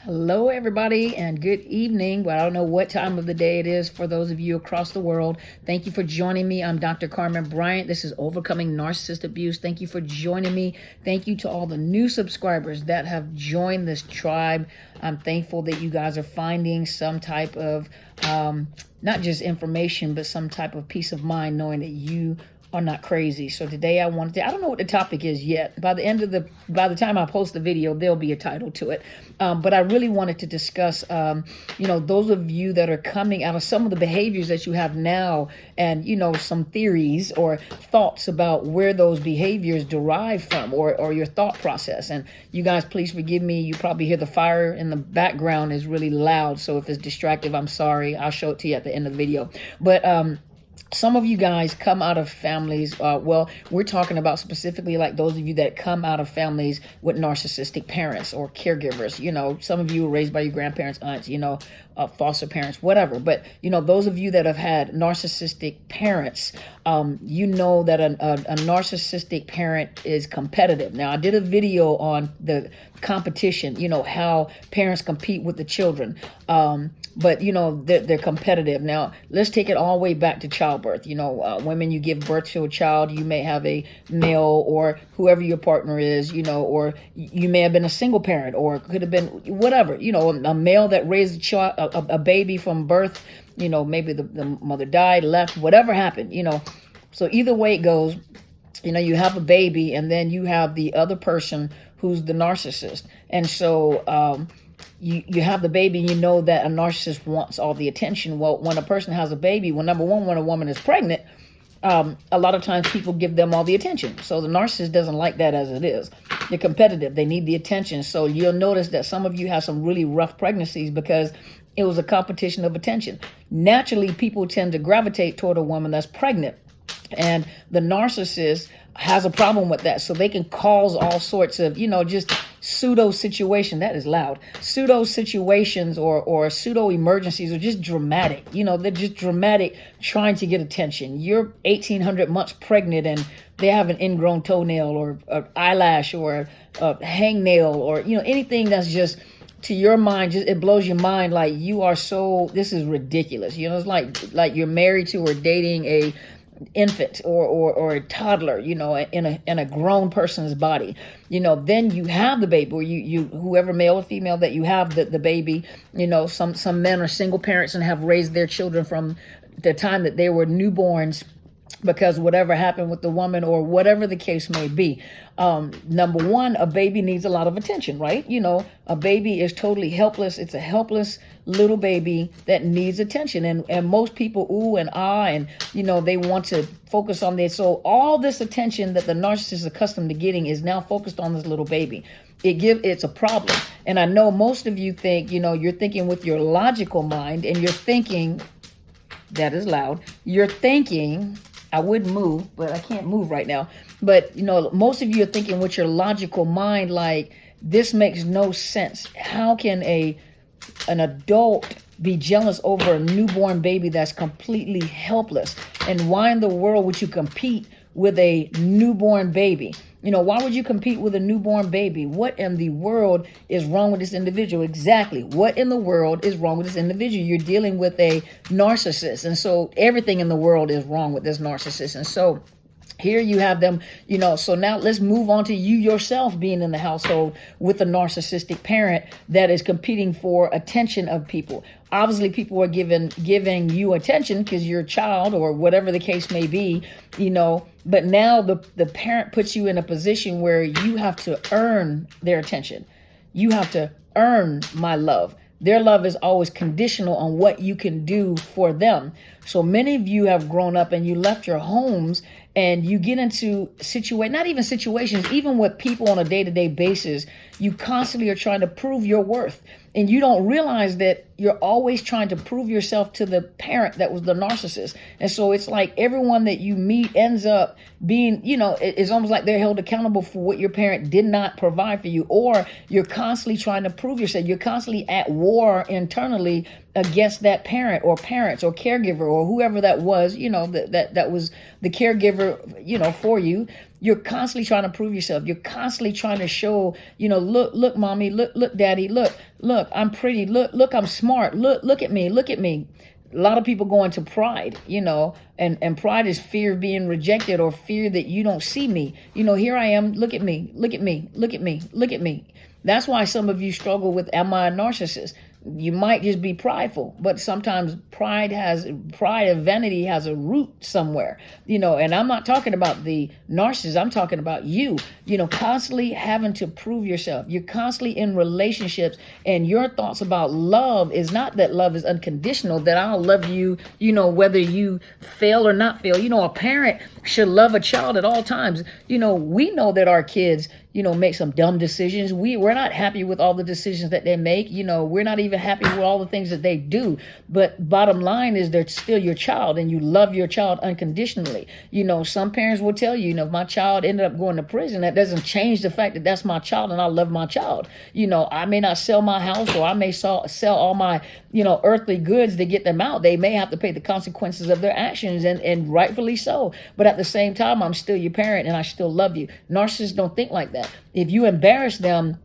Hello, everybody, and good evening. Well, I don't know what time of the day it is for those of you across the world. Thank you for joining me. I'm Dr. Carmen Bryant. This is Overcoming Narcissist Abuse. Thank you for joining me. Thank you to all the new subscribers that have joined this tribe. I'm thankful that you guys are finding some type of, not just information, but some type of peace of mind knowing that you are not crazy. So today I wanted to, I don't know what the topic is yet. By the time I post the video, there'll be a title to it. But I really wanted to discuss, those of you that are coming out of some of the behaviors that you have now and, some theories or thoughts about where those behaviors derive from or your thought process. And you guys, please forgive me. You probably hear the fire in the background is really loud. So if it's distractive, I'm sorry. I'll show it to you at the end of the video. But, some of you guys come out of families, we're talking about specifically like those of you that come out of families with narcissistic parents or caregivers. Some of you were raised by your grandparents, aunts, foster parents, whatever. But, those of you that have had narcissistic parents, that a narcissistic parent is competitive. Now, I did a video on the competition, how parents compete with the children. But they're competitive. Now, let's take it all the way back to childbirth. Women, you give birth to a child, you may have a male or whoever your partner is, or you may have been a single parent or could have been whatever, a male that raised a baby from birth, maybe the mother died, left, whatever happened, So either way it goes, you have a baby and then you have the other person who's the narcissist. And so, you have the baby and you know that a narcissist wants all the attention. Well, when a person has a baby, number one, when a woman is pregnant, a lot of times people give them all the attention. So the narcissist doesn't like that as it is. They're competitive. They need the attention. So you'll notice that some of you have some really rough pregnancies because it was a competition of attention. Naturally, people tend to gravitate toward a woman that's pregnant. And the narcissist has a problem with that. So they can cause all sorts of, just pseudo situation. That is loud. Pseudo situations or pseudo emergencies are just dramatic. They're just dramatic trying to get attention. You're 1,800 months pregnant and they have an ingrown toenail or an eyelash or a hangnail or, anything that's just to your mind, just it blows your mind. Like this is ridiculous. It's like you're married to or dating a infant or a toddler, in a grown person's body, then you have the baby or you whoever male or female that you have the baby, some men are single parents and have raised their children from the time that they were newborns because whatever happened with the woman or whatever the case may be. Number one, a baby needs a lot of attention, right? A baby is totally helpless. It's a helpless little baby that needs attention. And most people, ooh and ah, and, they want to focus on this. So all this attention that the narcissist is accustomed to getting is now focused on this little baby. It's a problem. And I know most of you think, you're thinking with your logical mind and you're thinking, that is loud. You're thinking, I would move, but I can't move right now. But, most of you are thinking with your logical mind, like, this makes no sense. How can an adult be jealous over a newborn baby that's completely helpless? And why in the world would you compete with a newborn baby? Why would you compete with a newborn baby? What in the world is wrong with this individual? Exactly. What in the world is wrong with this individual? You're dealing with a narcissist. And so everything in the world is wrong with this narcissist. And so here you have them, so now let's move on to you yourself being in the household with a narcissistic parent that is competing for attention of people. Obviously, people are giving you attention because you're a child or whatever the case may be, but now the parent puts you in a position where you have to earn their attention. You have to earn my love. Their love is always conditional on what you can do for them. So many of you have grown up and you left your homes and you get into not even situations, even with people on a day-to-day basis, you constantly are trying to prove your worth. And you don't realize that you're always trying to prove yourself to the parent that was the narcissist. And so it's like everyone that you meet ends up being, it's almost like they're held accountable for what your parent did not provide for you. Or you're constantly trying to prove yourself. You're constantly at war internally against that parent or parents or caregiver or whoever that was, that was the caregiver, for you. You're constantly trying to prove yourself. You're constantly trying to show, look, mommy, look, daddy, look, I'm pretty, look, I'm smart, look at me. A lot of people go into pride, and pride is fear of being rejected or fear that you don't see me. Here I am, look at me. That's why some of you struggle with, am I a narcissist? You might just be prideful, but sometimes pride and vanity has a root somewhere, and I'm not talking about the narcissist. I'm talking about you, constantly having to prove yourself. You're constantly in relationships, and your thoughts about love is not that love is unconditional, that I'll love you, whether you fail or not fail. A parent should love a child at all times. We know that our kids, make some dumb decisions. We're not happy with all the decisions that they make. We're not even happy with all the things that they do. But bottom line is they're still your child, and you love your child unconditionally. Some parents will tell you, if my child ended up going to prison, that doesn't change the fact that that's my child and I love my child. I may not sell my house, or I may sell all my, earthly goods to get them out. They may have to pay the consequences of their actions, and rightfully so. But at the same time, I'm still your parent and I still love you. Narcissists don't think like that. If you embarrass them,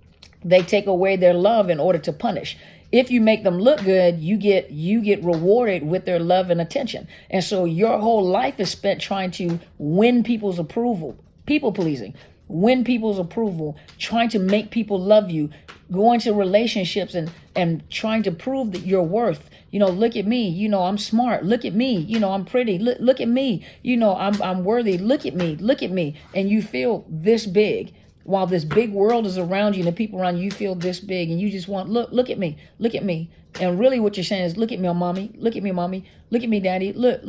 they take away their love in order to punish. If you make them look good, you get rewarded with their love and attention. And so your whole life is spent trying to win people's approval, people pleasing, win people's approval, trying to make people love you, go into relationships and trying to prove that you're worth. Look at me, I'm smart. Look at me, I'm pretty. Look at me, I'm worthy. Look at me. And you feel this big. While this big world is around you and the people around you feel this big, and you just want, look at me. And really what you're saying is, look at me, mommy. Look at me, daddy. Look,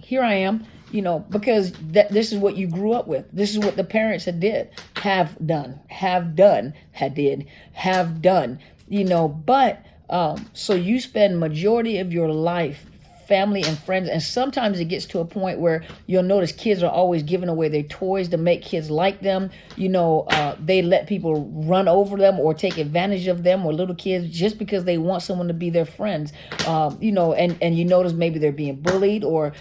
here I am, because this is what you grew up with. This is what the parents have done. But so you spend majority of your life, family and friends, and sometimes it gets to a point where you'll notice kids are always giving away their toys to make kids like them. They let people run over them or take advantage of them, or little kids, just because they want someone to be their friends. And you notice maybe they're being bullied, or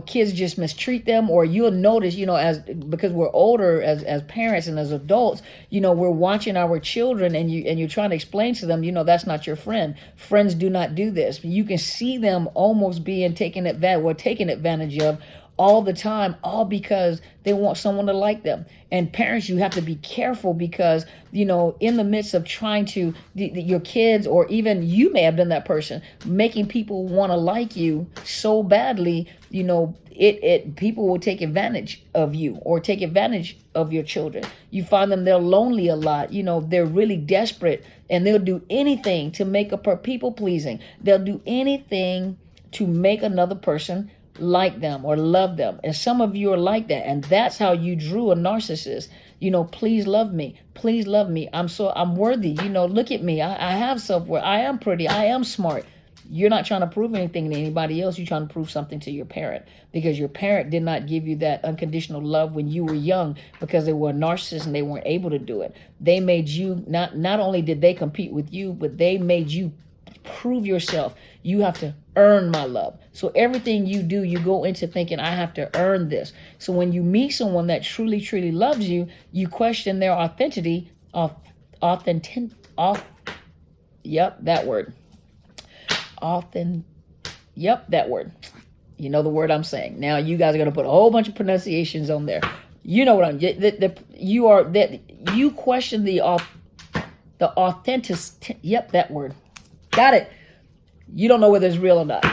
kids just mistreat them, or you'll notice, because we're older as parents and as adults, we're watching our children, and you're trying to explain to them, that's not your friend. Friends do not do this. You can see them almost being taken advantage of all the time, all because they want someone to like them. And parents, you have to be careful, because in the midst of trying to your kids, or even you may have been that person, making people want to like you so badly, people will take advantage of you or take advantage of your children. You find them, they're lonely a lot. They're really desperate, and they'll do anything to make up her people pleasing. They'll do anything to make another person like them or love them. And some of you are like that. And that's how you drew a narcissist. Please love me. Please love me. I'm worthy. Look at me. I have self-worth. I am pretty. I am smart. You're not trying to prove anything to anybody else. You're trying to prove something to your parent, because your parent did not give you that unconditional love when you were young, because they were a narcissist and they weren't able to do it. They made you, not only did they compete with you, but they made you prove yourself. You have to earn my love. So everything you do, you go into thinking, I have to earn this. So when you meet someone that truly, truly loves you, you question their authenticity, yep, that word. Yep, that word. You know the word I'm saying. Now you guys are going to put a whole bunch of pronunciations on there. You know what I'm, you question the authentic, yep, that word. Got it. You don't know whether it's real or not.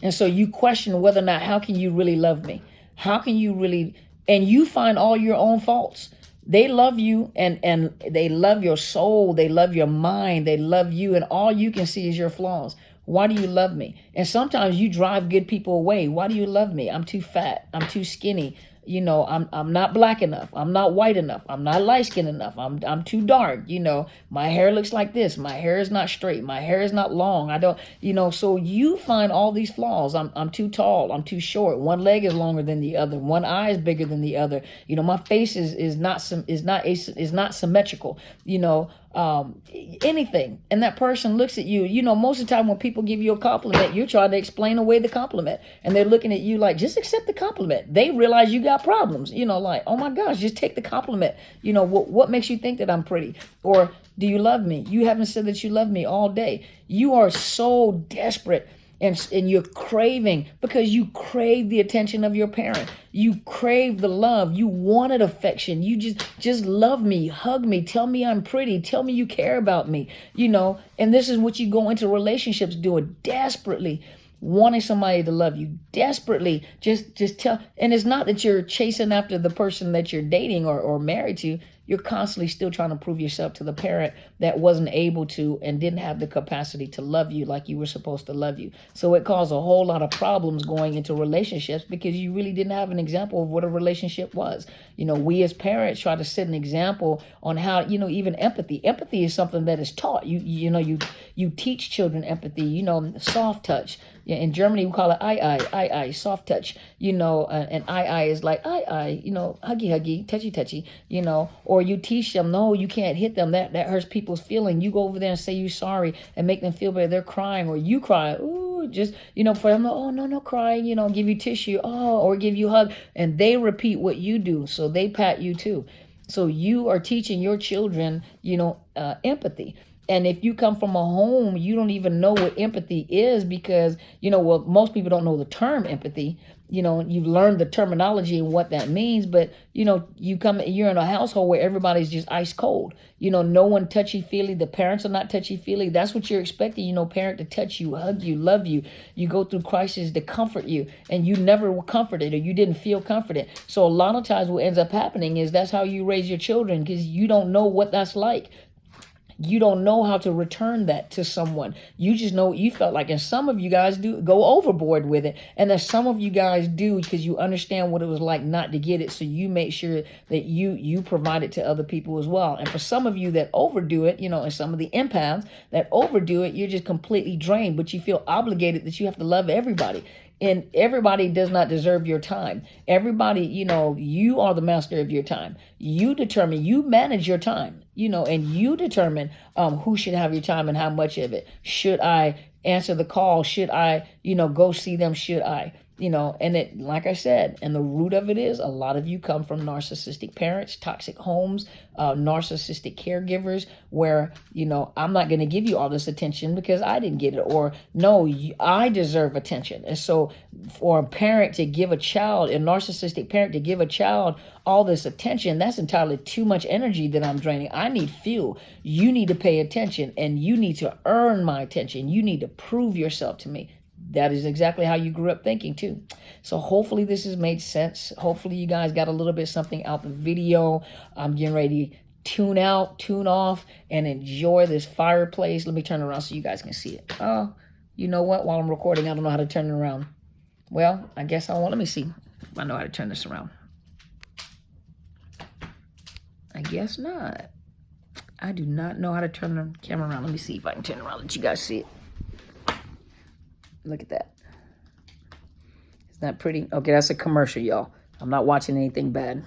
And so you question whether or not, how can you really love me? How can you really, and you find all your own faults. They love you, and they love your soul. They love your mind. They love you, and all you can see is your flaws. Why do you love me? And sometimes you drive good people away. Why do you love me? I'm too fat. I'm too skinny. I'm not black enough. I'm not white enough. I'm not light skinned enough. I'm too dark. My hair looks like this. My hair is not straight. My hair is not long. I don't, so you find all these flaws. I'm too tall. I'm too short. One leg is longer than the other. One eye is bigger than the other. My face is not symmetrical. anything. And that person looks at you, you know, most of the time when people give you a compliment, you're trying to explain away the compliment. And they're looking at you like, just accept the compliment. They realize you got problems, you know, like, oh my gosh, just take the compliment. You know, what makes you think that I'm pretty? Or do you love me? You haven't said that you love me all day. You are so desperate. And you're craving, because you crave the attention of your parent. You crave the love. You wanted affection. You just love me, hug me, tell me I'm pretty, tell me you care about me, you know. And this is what you go into relationships doing, desperately wanting somebody to love you, desperately just tell. And it's not that you're chasing after the person that you're dating or married to. You're constantly still trying to prove yourself to the parent that wasn't able to and didn't have the capacity to love you like you were supposed to love you. So it caused a whole lot of problems going into relationships, because you really didn't have an example of what a relationship was. You know, we as parents try to set an example on how, you know, even empathy. Empathy is something that is taught. You teach children empathy, you know, soft touch. In Germany, we call it I, soft touch, you know, and I is like I, you know, huggy, touchy, you know, or you teach them, no, you can't hit them. That hurts people's feeling. You go over there and say you're sorry and make them feel better. They're crying, or you cry. Ooh, just, you know, for them, oh, no crying, you know, give you tissue, or give you a hug. And they repeat what you do. So they pat you too. So you are teaching your children, you know, empathy. And if you come from a home, you don't even know what empathy is, because, you know, well, most people don't know the term empathy. You know, you've learned the terminology and what that means, but, you know, you're in a household where everybody's just ice cold. You know, no one touchy-feely. The parents are not touchy-feely. That's what you're expecting, you know, parent to touch you, hug you, love you. You go through crisis to comfort you, and you never were comforted, or you didn't feel comforted. So a lot of times what ends up happening is that's how you raise your children, because you don't know what that's like. You don't know how to return that to someone. You just know what you felt like. And some of you guys do go overboard with it. And then some of you guys do, because you understand what it was like not to get it. So you make sure that you provide it to other people as well. And for some of you that overdo it, you know, and some of the empaths that overdo it, you're just completely drained. But you feel obligated that you have to love everybody. And everybody does not deserve your time. Everybody, you know, you are the master of your time. You determine, you manage your time, you know, and you determine who should have your time and how much of it. Should I answer the call? Should I, you know, go see them? Should I? You know, and it, like I said, and the root of it is a lot of you come from narcissistic parents, toxic homes, narcissistic caregivers, where, you know, I'm not going to give you all this attention because I didn't get it, or no, I deserve attention. And so for a parent to give a child, a narcissistic parent to give a child all this attention, that's entirely too much energy that I'm draining. I need fuel. You need to pay attention, and you need to earn my attention. You need to prove yourself to me. That is exactly how you grew up thinking too. So hopefully this has made sense. Hopefully you guys got a little bit something out the video. I'm getting ready to tune out, tune off, and enjoy this fireplace. Let me turn it around so you guys can see it. Oh, you know what? While I'm recording, I don't know how to turn it around. Well, I guess I won't. Let me see if I know how to turn this around. I guess not. I do not know how to turn the camera around. Let me see if I can turn it around, let you guys see it. Look at that. Isn't that pretty? Okay, that's a commercial, y'all. I'm not watching anything bad.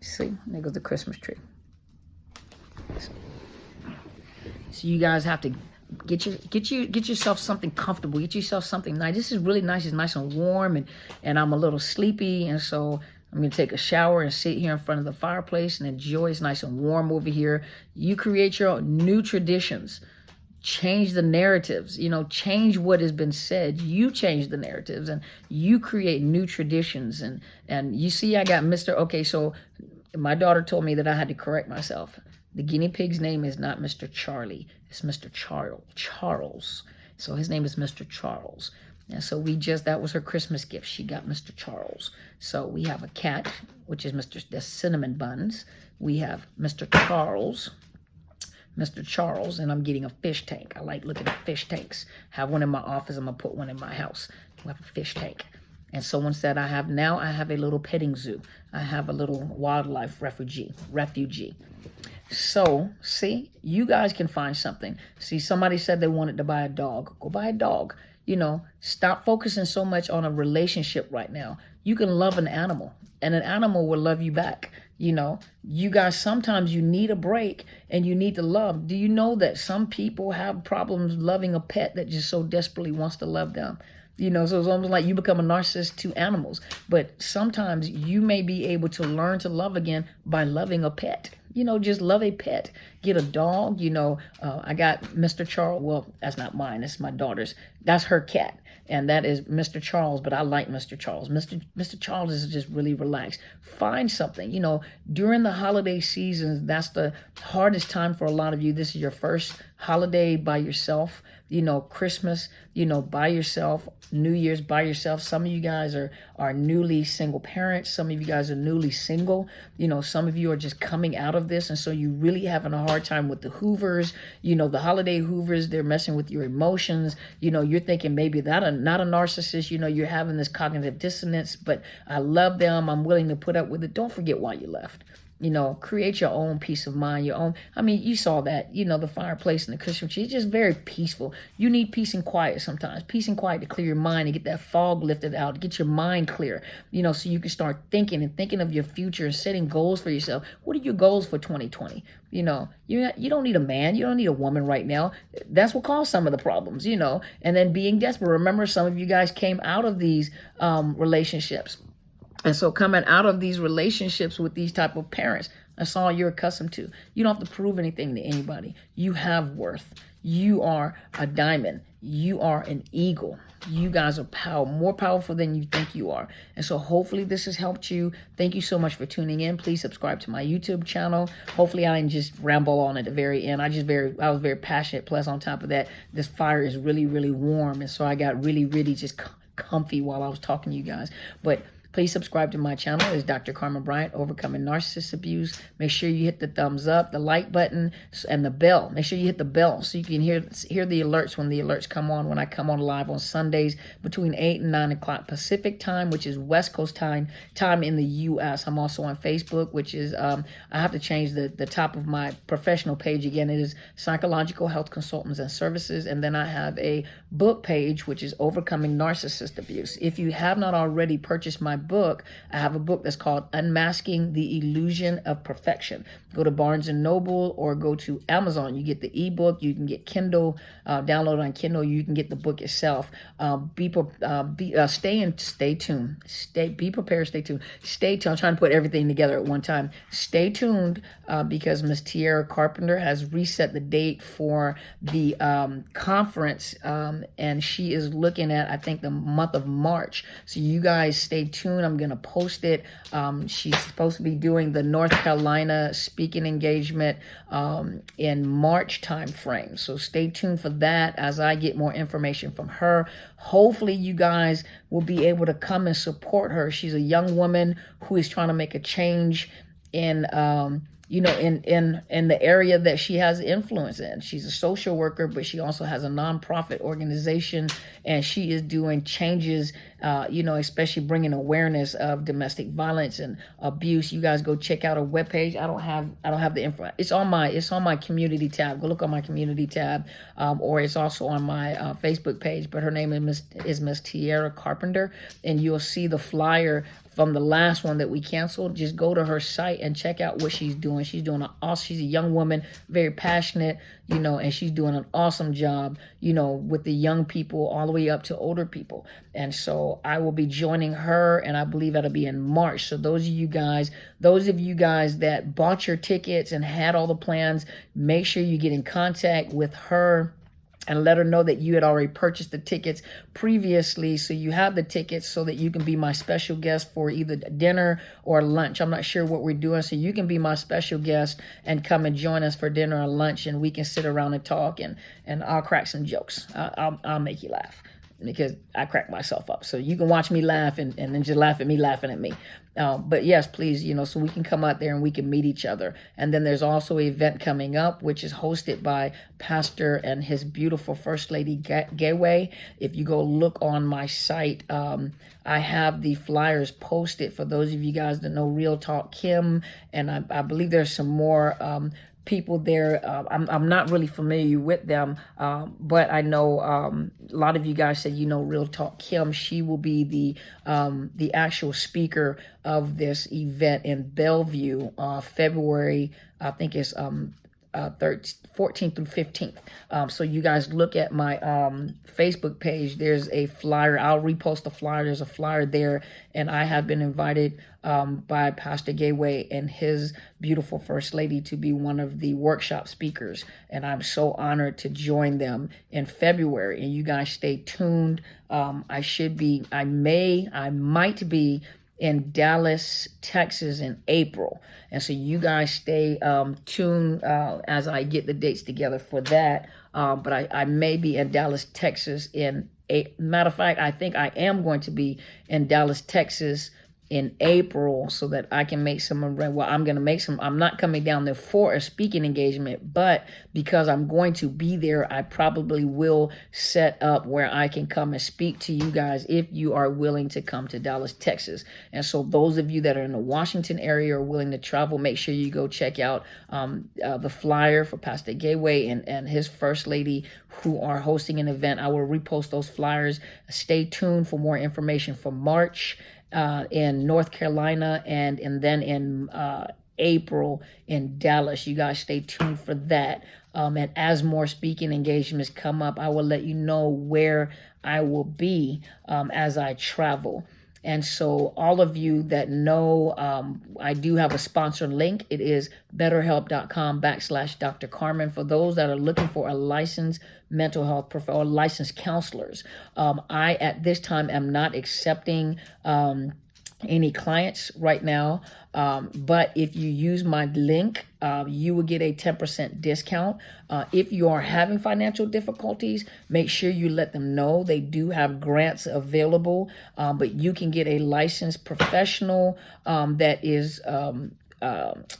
See, there goes the Christmas tree. So you guys have to get yourself something comfortable. Get yourself something nice. This is really nice. It's nice and warm, and I'm a little sleepy, and so I'm going to take a shower and sit here in front of the fireplace and enjoy. It's nice and warm over here. You create your own new traditions. Change the narratives, you know, change what has been said. You change the narratives, and you create new traditions. And you see, I got Mr. Okay, so my daughter told me that I had to correct myself. The guinea pig's name is not Mr. Charlie. It's Mr. Charles. So his name is Mr. Charles. And so that was her Christmas gift. She got Mr. Charles. So we have a cat, which is the Cinnamon Buns. We have Mr. Charles, and I'm getting a fish tank. I like looking at fish tanks. Have one in my office. I'm going to put one in my house. We have a fish tank. And someone said I have a little petting zoo. I have a little wildlife refugee. So, see, you guys can find something. See, somebody said they wanted to buy a dog. Go buy a dog. You know, stop focusing so much on a relationship right now. You can love an animal, and an animal will love you back. You guys, sometimes you need a break and you need to love. Do you know that some people have problems loving a pet that just so desperately wants to love them? So it's almost like you become a narcissist to animals. But sometimes you may be able to learn to love again by loving a pet. Just love a pet. Get a dog. I got Mr. Charles. Well, that's not mine. That's my daughter's. That's her cat. And that is Mr. Charles, but I like Mr. Charles. Mr. Charles is just really relaxed. Find something. During the holiday seasons, that's the hardest time for a lot of you. This is your first holiday by yourself. Christmas, by yourself. New Year's by yourself. Some of you guys are newly single parents. Some of you guys are newly single. Some of you are just coming out of this, and so you really having a hard time with the hoovers. The holiday hoovers, they're messing with your emotions. You're thinking maybe that not a narcissist. You're having this cognitive dissonance, but I love them. I'm willing to put up with it. Don't forget why you left. Create your own peace of mind, your own. You saw that, the fireplace and the Christmas tree. It's just very peaceful. You need peace and quiet sometimes. Peace and quiet to clear your mind and get that fog lifted out, get your mind clear, so you can start thinking of your future and setting goals for yourself. What are your goals for 2020? You don't need a man. You don't need a woman right now. That's what caused some of the problems, and then being desperate. Remember, some of you guys came out of these relationships. And so coming out of these relationships with these type of parents, that's all you're accustomed to. You don't have to prove anything to anybody. You have worth. You are a diamond. You are an eagle. You guys are more powerful than you think you are. And so hopefully this has helped you. Thank you so much for tuning in. Please subscribe to my YouTube channel. Hopefully I didn't just ramble on at the very end. I was very passionate. Plus on top of that, this fire is really, really warm. And so I got really, really just comfy while I was talking to you guys. But please subscribe to my channel. It's Dr. Carmen Bryant, Overcoming Narcissist Abuse. Make sure you hit the thumbs up, the like button, and the bell. Make sure you hit the bell so you can hear the alerts when the alerts come on, when I come on live on Sundays between 8 and 9 o'clock Pacific time, which is West Coast time in the U.S. I'm also on Facebook, which is, I have to change the top of my professional page again. It is Psychological Health Consultants and Services. And then I have a book page, which is Overcoming Narcissist Abuse. If you have not already purchased my book, I have a book that's called Unmasking the Illusion of Perfection. Go to Barnes & Noble or go to Amazon. You get the ebook. You can get Kindle, download on Kindle. You can get the book yourself. Stay tuned. Be prepared, stay tuned. Stay tuned. I'm trying to put everything together at one time. Stay tuned because Miss Tierra Carpenter has reset the date for the conference, and she is looking at, I think, the month of March. So you guys stay tuned. I'm going to post it. She's supposed to be doing the North Carolina speaking engagement in March time frame. So stay tuned for that as I get more information from her. Hopefully you guys will be able to come and support her. She's a young woman who is trying to make a change in in the area that she has influence in. She's a social worker, but she also has a nonprofit organization, and she is doing changes, especially bringing awareness of domestic violence and abuse. You guys go check out her webpage. I don't have the info. It's on my community tab. Go look on my community tab, or it's also on my Facebook page. But her name is Miss Tierra Carpenter, and you'll see the flyer from the last one that we canceled. Just go to her site and check out what she's doing. She's doing she's a young woman, very passionate, and she's doing an awesome job, with the young people all the way up to older people. And so I will be joining her, and I believe that'll be in March. So those of you guys that bought your tickets and had all the plans, make sure you get in contact with her and let her know that you had already purchased the tickets previously, so you have the tickets so that you can be my special guest for either dinner or lunch. I'm not sure what we're doing, so you can be my special guest and come and join us for dinner or lunch, and we can sit around and talk, and I'll crack some jokes. I'll make you laugh because I crack myself up. So you can watch me laugh and then just laugh at me laughing at me. But yes, please, so we can come out there and we can meet each other. And then there's also an event coming up, which is hosted by Pastor and his beautiful First Lady Gateway. If you go look on my site, I have the flyers posted for those of you guys that know Real Talk Kim. And I believe there's some more people there. I'm not really familiar with them, but I know a lot of you guys said, Real Talk Kim. She will be the actual speaker of this event in Bellevue, February, I think it's 14th through 15th. So you guys look at my Facebook page. There's a flyer. I'll repost the flyer. There's a flyer there, and I have been invited by Pastor Gateway and his beautiful First Lady to be one of the workshop speakers, and I'm so honored to join them in February. And you guys stay tuned. I might be in Dallas, Texas in April. And so you guys stay tuned as I get the dates together for that. But I may be in Dallas, Texas matter of fact, I think I am going to be in Dallas, Texas in April, so that I can make some, I'm going to make some, I'm not coming down there for a speaking engagement, but because I'm going to be there, I probably will set up where I can come and speak to you guys if you are willing to come to Dallas, Texas. And so those of you that are in the Washington area or willing to travel, make sure you go check out the flyer for Pastor Gateway and his First Lady who are hosting an event. I will repost those flyers. Stay tuned for more information for March in North Carolina, and then in April in Dallas. You guys stay tuned for that. And as more speaking engagements come up, I will let you know where I will be as I travel. And so all of you that know, I do have a sponsor link. It is BetterHelp.com/Dr. Carmen. For those that are looking for a licensed mental health professional or licensed counselors, I at this time am not accepting any clients right now. But if you use my link, you will get a 10% discount. If you are having financial difficulties, make sure you let them know. They do have grants available, but you can get a licensed professional that is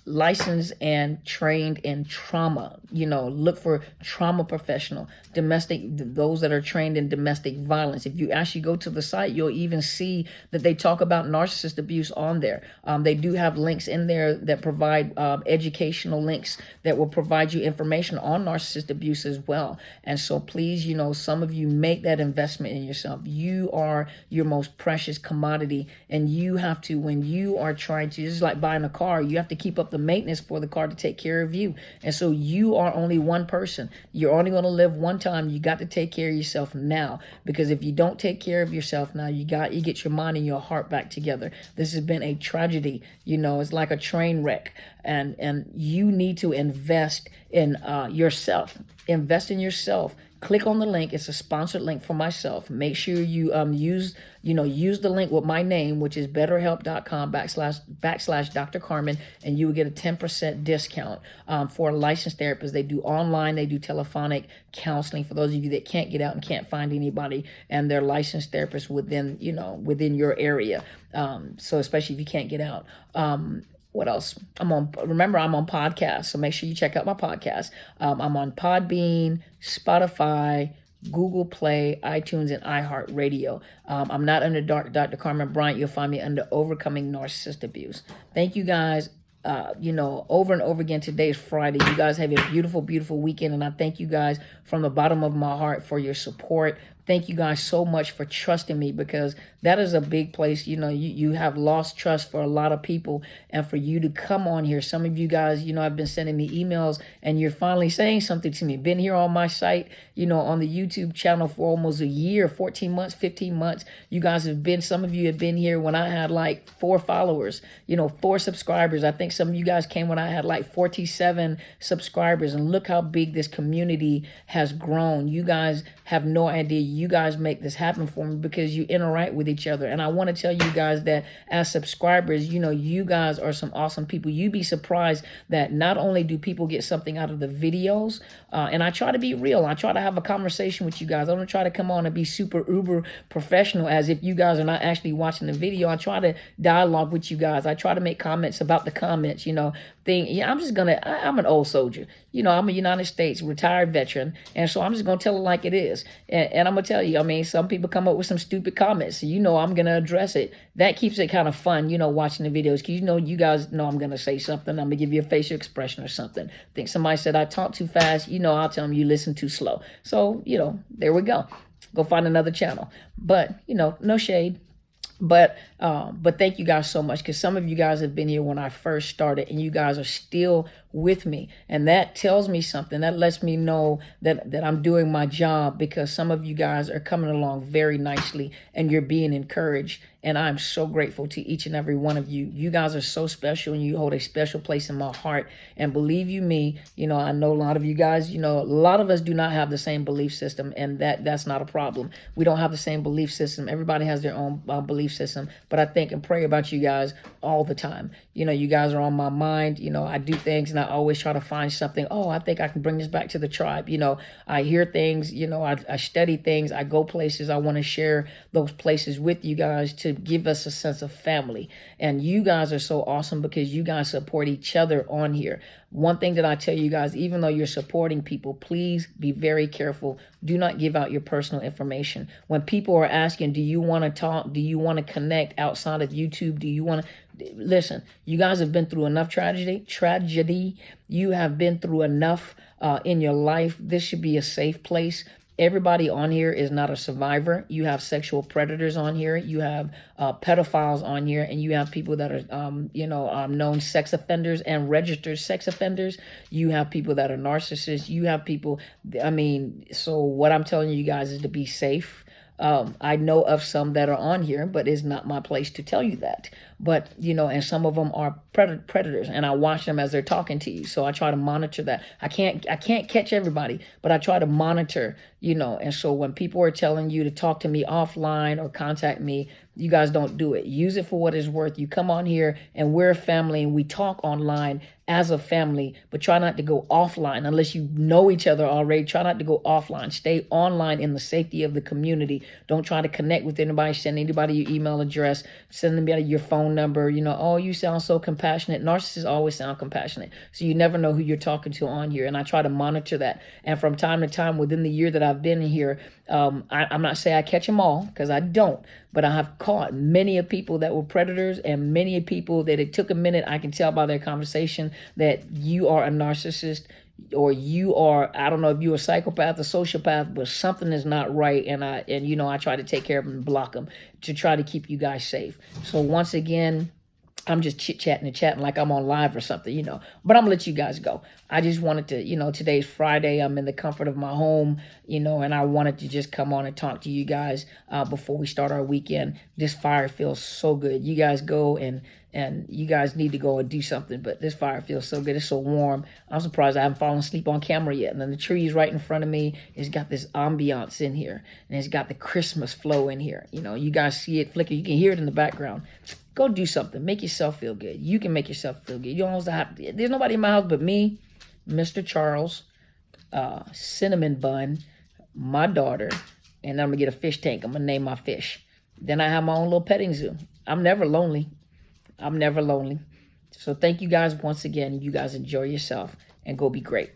licensed and trained in trauma. Look for trauma professional, those that are trained in domestic violence. If you actually go to the site, you'll even see that they talk about narcissist abuse on there. They do have links in there that provide educational links that will provide you information on narcissist abuse as well. And so please, some of you make that investment in yourself. You are your most precious commodity, and you have to, when you are trying to, just like buying a car, you have to keep up the maintenance for the car to take care of you. And so you are only one person. You're only going to live one time. You got to take care of yourself now, because if you don't take care of yourself now, you get your mind and your heart back together. This has been a tragedy. It's like a train wreck, and you need to invest in yourself. Invest in yourself. Click on the link. It's a sponsored link for myself. Make sure you use the link with my name, which is BetterHelp.com/Dr. Carmen, and you will get a 10% discount for a licensed therapist. They do online, they do telephonic counseling for those of you that can't get out and can't find anybody, and they're licensed therapists within your area. So especially if you can't get out. What else? Remember, I'm on podcasts, so make sure you check out my podcast. I'm on Podbean, Spotify, Google Play, iTunes, and iHeartRadio. I'm not under Dr. Carmen Bryant. You'll find me under Overcoming Narcissist Abuse. Thank you guys. Over and over again. Today is Friday. You guys have a beautiful, beautiful weekend, and I thank you guys from the bottom of my heart for your support. Thank you guys so much for trusting me, because that is a big place. You have lost trust for a lot of people, and for you to come on here. Some of you guys, I've been sending me emails, and you're finally saying something to me. Been here on my site, on the YouTube channel for almost a year, 14 months, 15 months. You guys some of you have been here when I had like 4 followers, 4 subscribers. I think some of you guys came when I had like 47 subscribers, and look how big this community has grown. You guys have no idea. You guys make this happen for me because you interact with each other. And I want to tell you guys that as subscribers, you guys are some awesome people. You'd be surprised that not only do people get something out of the videos, and I try to be real. I try to have a conversation with you guys. I don't try to come on and be super uber professional as if you guys are not actually watching the video. I try to dialogue with you guys. I try to make comments about the comments. thing. Yeah, I'm an old soldier. I'm a United States retired veteran. And so I'm just going to tell it like it is. And I'm going to tell you, I mean, some people come up with some stupid comments. So, I'm going to address it. That keeps it kind of fun, watching the videos. Because, you guys know I'm going to say something. I'm going to give you a facial expression or something. I think somebody said I talk too fast. I'll tell them you listen too slow. So, there we go. Go find another channel. But, no shade. But thank you guys so much, because some of you guys have been here when I first started, and you guys are still with me. And that tells me something. That lets me know that I'm doing my job, because some of you guys are coming along very nicely and you're being encouraged. And I'm so grateful to each and every one of you. You guys are so special, and you hold a special place in my heart. And believe you me, I know a lot of you guys, a lot of us do not have the same belief system, and that's not a problem. We don't have the same belief system. Everybody has their own belief system. But I think and pray about you guys all the time. You guys are on my mind. I do things and I always try to find something. Oh, I think I can bring this back to the tribe. I hear things, I study things. I go places. I want to share those places with you guys to give us a sense of family. And you guys are so awesome, because you guys support each other on here. One thing that I tell you guys, even though you're supporting people, please be very careful. Do not give out your personal information. When people are asking, do you want to talk? Do you want to connect outside of YouTube? Do you want to listen? You guys have been through enough tragedy. You have been through enough in your life. This should be a safe place. Everybody on here is not a survivor. You have sexual predators on here. You have pedophiles on here, and you have people that are, known sex offenders and registered sex offenders. You have people that are narcissists. You have people. So what I'm telling you guys is to be safe. I know of some that are on here, but it's not my place to tell you that. But, and some of them are predators, and I watch them as they're talking to you. So I try to monitor that. I can't catch everybody, but I try to monitor, and so when people are telling you to talk to me offline or contact me, you guys don't do it. Use it for what it's worth. You come on here and we're a family, and we talk online as a family, but try not to go offline unless you know each other already. Try not to go offline. Stay online in the safety of the community. Don't try to connect with anybody. Send anybody your email address. Send anybody your phone number. Oh, you sound so compassionate. Narcissists always sound compassionate. So you never know who you're talking to on here. And I try to monitor that. And from time to time, within the year that I've been here, I'm not saying I catch them all, because I don't, but I have caught many of people that were predators, and many of people that it took a minute. I can tell by their conversation that you are a narcissist, or you are, I don't know if you're a psychopath or sociopath, but something is not right. And I try to take care of them and block them to try to keep you guys safe. So once again, I'm just chit-chatting and chatting like I'm on live or something, but I'm gonna let you guys go. I just wanted to, today's Friday. I'm in the comfort of my home, and I wanted to just come on and talk to you guys before we start our weekend. This fire feels so good. You guys go and you guys need to go and do something, but this fire feels so good. It's so warm. I'm surprised I haven't fallen asleep on camera yet. And then the trees right in front of me, it's got this ambiance in here, and it's got the Christmas flow in here. You guys see it flicker. You can hear it in the background. Go do something. Make yourself feel good. You can make yourself feel good. You don't have to. There's nobody in my house but me, Mr. Charles, Cinnamon Bun, my daughter, and then I'm going to get a fish tank. I'm going to name my fish. Then I have my own little petting zoo. I'm never lonely. I'm never lonely. So thank you guys once again. You guys enjoy yourself and go be great.